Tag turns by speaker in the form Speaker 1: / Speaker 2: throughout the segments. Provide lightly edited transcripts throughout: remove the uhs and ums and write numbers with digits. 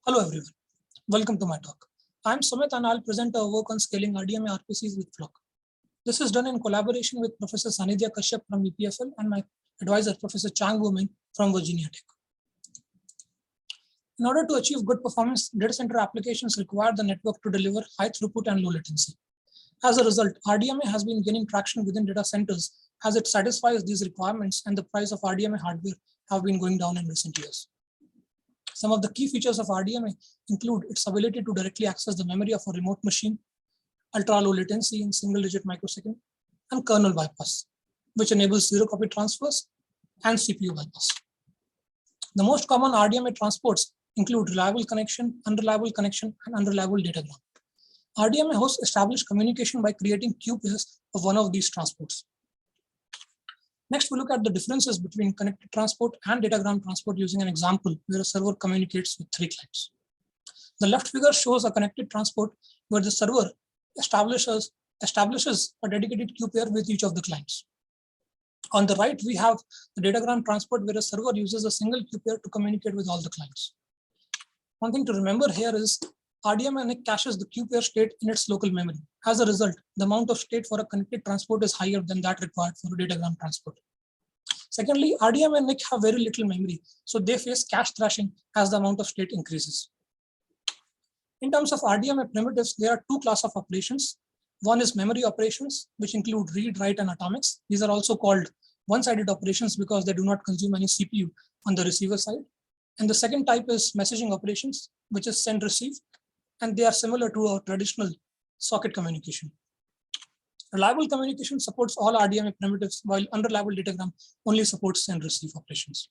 Speaker 1: Hello everyone, welcome to my talk. I'm Sumit and I'll present our work on scaling RDMA RPCs with Flock. This is done in collaboration with Professor Sanidhya Kashyap from EPFL and my advisor Professor Changwoo from Virginia Tech. In order to achieve good performance, data center applications require the network to deliver high throughput and low latency. As a result, RDMA has been gaining traction within data centers as it satisfies these requirements, and the price of RDMA hardware have been going down in recent years. Some of the key features of RDMA include its ability to directly access the memory of a remote machine, ultra-low latency in single-digit microsecond, and kernel bypass, which enables zero-copy transfers and CPU bypass. The most common RDMA transports include reliable connection, and unreliable datagram. RDMA hosts established communication by creating queue pairs of one of these transports. Next, we look at the differences between connected transport and datagram transport using an example where a server communicates with 3 clients. The left figure shows a connected transport where the server establishes a dedicated queue pair with each of the clients. On the right, we have the datagram transport where a server uses a single queue pair to communicate with all the clients. One thing to remember here is RDMA NIC caches the queue pair state in its local memory. As a result, the amount of state for a connected transport is higher than that required for a datagram transport. Secondly, RDMA and NIC have very little memory, so they face cache thrashing as the amount of state increases. In terms of RDMA primitives, there are 2 classes of operations. One is memory operations, which include read, write, and atomics. These are also called one-sided operations because they do not consume any CPU on the receiver side. And the second type is messaging operations, which is send receive, and they are similar to our traditional socket communication. Reliable communication supports all RDMA primitives, while unreliable datagram only supports send receive operations.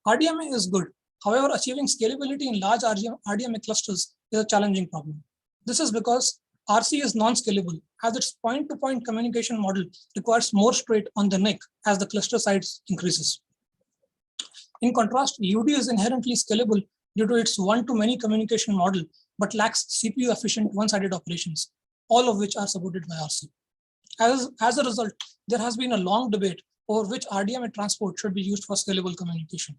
Speaker 1: RDMA is good. However, achieving scalability in large RDMA clusters is a challenging problem. This is because RC is non-scalable, as its point-to-point communication model requires more state on the NIC as the cluster size increases. In contrast, UD is inherently scalable due to its one-to-many communication model, but lacks CPU-efficient one-sided operations, all of which are supported by RC. As a result, there has been a long debate over which RDMA transport should be used for scalable communication.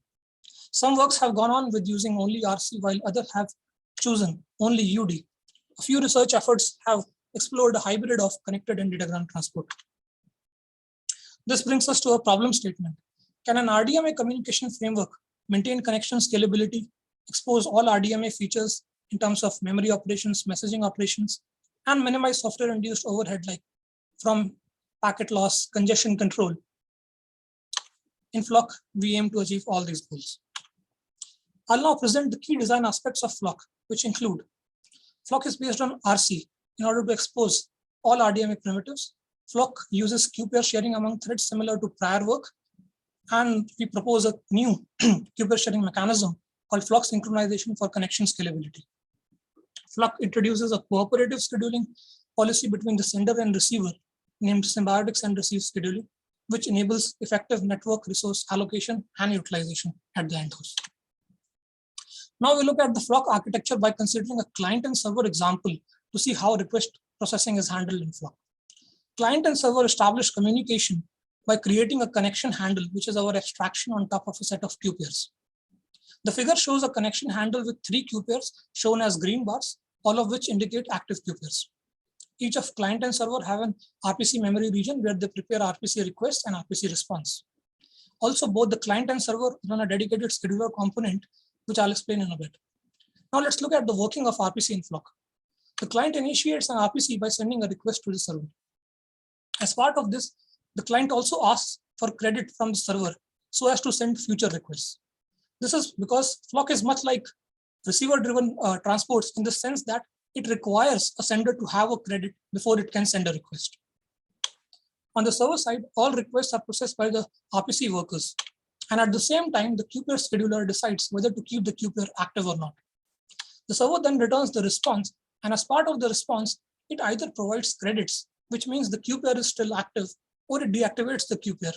Speaker 1: Some works have gone on with using only RC, while others have chosen only UD. A few research efforts have explored a hybrid of connected and datagram transport. This brings us to a problem statement. Can an RDMA communication framework maintain connection scalability, expose all RDMA features in terms of memory operations, messaging operations, and minimize software-induced overhead like from packet loss, congestion control? In Flock, we aim to achieve all these goals. I'll now present the key design aspects of Flock, which include: Flock is based on RC. In order to expose all RDMA primitives, Flock uses queue pair sharing among threads similar to prior work, and we propose a new queue pair sharing mechanism called Flock Synchronization for connection scalability. Flock introduces a cooperative scheduling policy between the sender and receiver named symbiotic send receive scheduling, which enables effective network resource allocation and utilization at the end host. Now we look at the Flock architecture by considering a client and server example to see how request processing is handled in Flock. Client and server establish communication by creating a connection handle, which is our abstraction on top of a set of queue pairs. The figure shows a connection handle with 3 queue pairs shown as green bars, all of which indicate active queue pairs. Each of client and server have an RPC memory region where they prepare RPC request and RPC response. Also, both the client and server run a dedicated scheduler component, which I'll explain in a bit. Now let's look at the working of RPC in Flock. The client initiates an RPC by sending a request to the server. As part of this, the client also asks for credit from the server so as to send future requests. This is because Flock is much like receiver-driven transports in the sense that it requires a sender to have a credit before it can send a request. On the server side, all requests are processed by the RPC workers. And at the same time, the queue pair scheduler decides whether to keep the queue pair active or not. The server then returns the response, and as part of the response, it either provides credits, which means the queue pair is still active, or it deactivates the queue pair.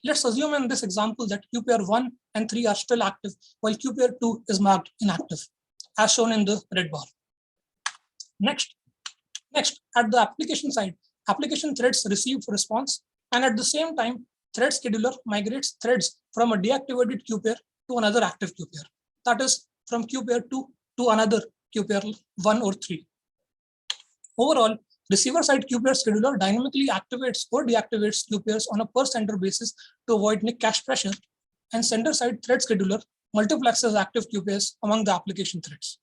Speaker 1: Let's assume in this example that queue pair 1 and 3 are still active, while queue pair 2 is marked inactive, as shown in the red bar. Next, at the application side, application threads receive response, and at the same time, thread scheduler migrates threads from a deactivated queue pair to another active queue pair. That is from queue pair 2 to another queue pair 1 or 3. Overall, receiver-side queue pair scheduler dynamically activates or deactivates queue pairs on a per sender basis to avoid NIC cache pressure, and sender-side thread scheduler multiplexes active queue pairs among the application threads.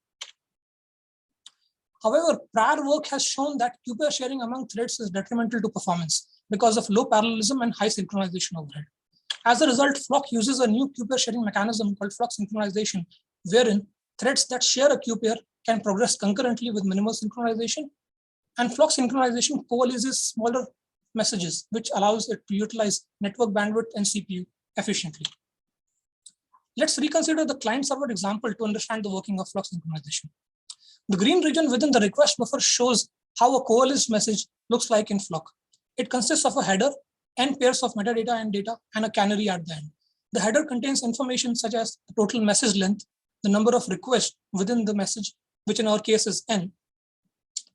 Speaker 1: However, prior work has shown that queue pair sharing among threads is detrimental to performance because of low parallelism and high synchronization overhead. As a result, Flock uses a new queue pair sharing mechanism called Flock synchronization, wherein threads that share a queue pair can progress concurrently with minimal synchronization, and Flock synchronization coalesces smaller messages, which allows it to utilize network bandwidth and CPU efficiently. Let's reconsider the client-server example to understand the working of Flock synchronization. The green region within the request buffer shows how a coalesced message looks like in Flock. It consists of a header, n pairs of metadata and data, and a canary at the end. The header contains information such as the total message length, the number of requests within the message, which in our case is n.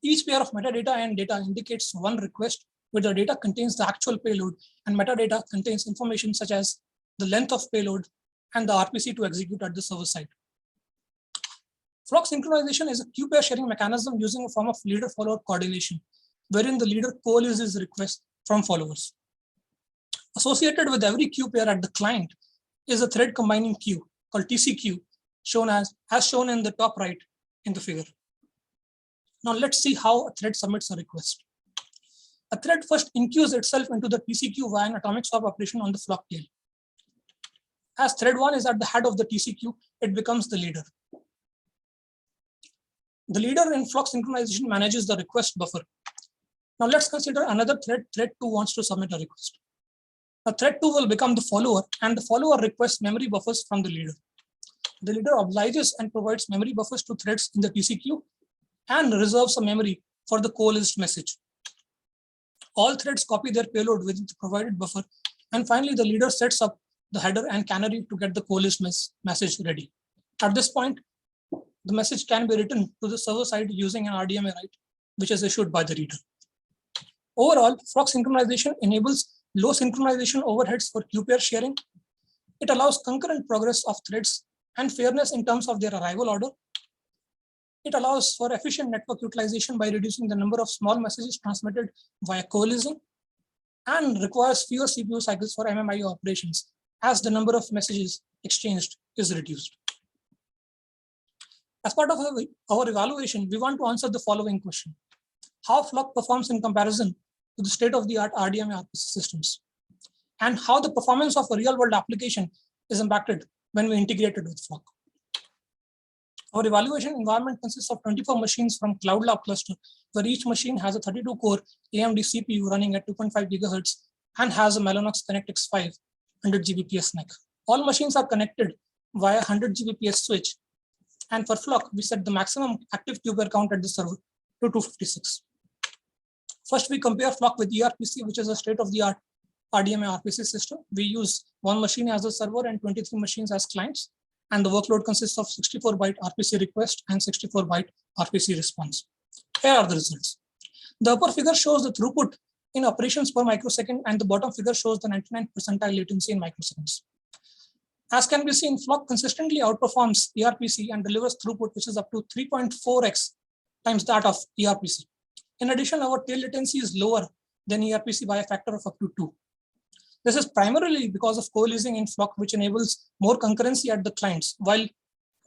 Speaker 1: Each pair of metadata and data indicates one request, where the data contains the actual payload, and metadata contains information such as the length of payload and the RPC to execute at the server side. Flock synchronization is a queue pair sharing mechanism using a form of leader-follower coordination, wherein the leader coalesces requests from followers. Associated with every queue pair at the client is a thread combining queue called TCQ, as shown in the top right in the figure. Now let's see how a thread submits a request. A thread first enqueues itself into the TCQ via an atomic swap operation on the Flock tail. As thread 1 is at the head of the TCQ, it becomes the leader. The leader in Flock synchronization manages the request buffer. Now let's consider another thread. Thread 2 wants to submit a request. Now thread 2 will become the follower, and the follower requests memory buffers from the leader. The leader obliges and provides memory buffers to threads in the TCQ and reserves a memory for the coalesced message. All threads copy their payload within the provided buffer, and finally the leader sets up the header and canary to get the coalesced message ready. At this point, the message can be written to the server side using an RDMA write, which is issued by the reader. Overall, Flock synchronization enables low synchronization overheads for queue pair sharing. It allows concurrent progress of threads and fairness in terms of their arrival order. It allows for efficient network utilization by reducing the number of small messages transmitted via coalescing, and requires fewer CPU cycles for MMIO operations as the number of messages exchanged is reduced. As part of our evaluation, we want to answer the following question: how Flock performs in comparison to the state-of-the-art RDMA RPC systems, and how the performance of a real-world application is impacted when we integrate it with Flock. Our evaluation environment consists of 24 machines from Cloud Lab cluster, where each machine has a 32-core AMD CPU running at 2.5 GHz and has a Mellanox Connect X5 100 Gbps NIC. All machines are connected via 100 Gbps switch, and for Flock, we set the maximum active queue pair count at the server to 256. First, we compare Flock with ERPC, which is a state-of-the-art RDMA RPC system. We use one machine as a server and 23 machines as clients, and the workload consists of 64-byte RPC request and 64-byte RPC response. Here are the results. The upper figure shows the throughput in operations per microsecond, and the bottom figure shows the 99th percentile latency in microseconds. As can be seen, Flock consistently outperforms ERPC and delivers throughput which is up to 3.4x times that of ERPC. In addition, our tail latency is lower than ERPC by a factor of up to 2. This is primarily because of coalescing in Flock, which enables more concurrency at the clients, while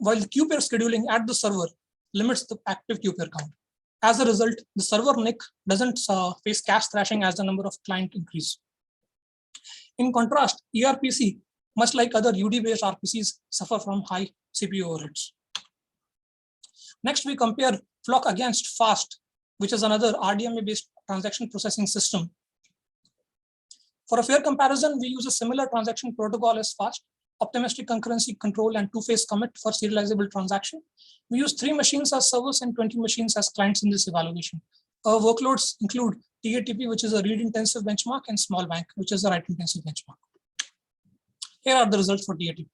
Speaker 1: the queue pair scheduling at the server limits the active queue pair count. As a result, the server NIC doesn't face cache thrashing as the number of clients increase. In contrast, ERPC, much like other UD-based RPCs, suffer from high CPU overheads. Next, we compare Flock against FAST, which is another RDMA-based transaction processing system. For a fair comparison, we use a similar transaction protocol as FAST, optimistic concurrency control, and two-phase commit for serializable transaction. We use 3 machines as servers and 20 machines as clients in this evaluation. Our workloads include TATP, which is a read-intensive benchmark, and small bank, which is a write-intensive benchmark. Here are the results for TATP.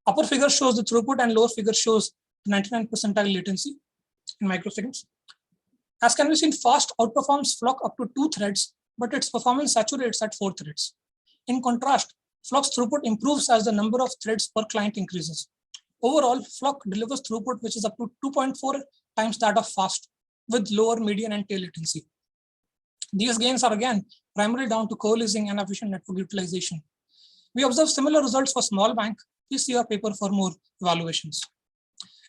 Speaker 1: Upper figure shows the throughput and lower figure shows 99th percentile latency in microseconds. As can be seen, FAST outperforms Flock up to 2 threads, but its performance saturates at 4 threads. In contrast, Flock's throughput improves as the number of threads per client increases. Overall, Flock delivers throughput which is up to 2.4 times that of Fast with lower median and tail latency. These gains are again primarily down to coalescing and efficient network utilization. We observe similar results for small bank. Please see our paper for more evaluations.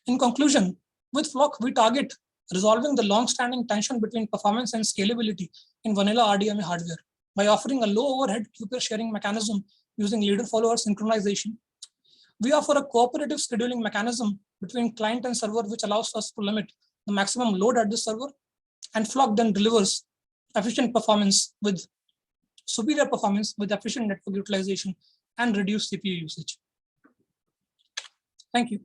Speaker 1: In conclusion, with Flock, we target resolving the long-standing tension between performance and scalability in vanilla RDMA hardware by offering a low overhead queue sharing mechanism using leader-follower synchronization. We offer a cooperative scheduling mechanism between client and server, which allows us to limit the maximum load at the server, and Flock then delivers efficient performance with superior performance with efficient network utilization and reduced CPU usage. Thank you.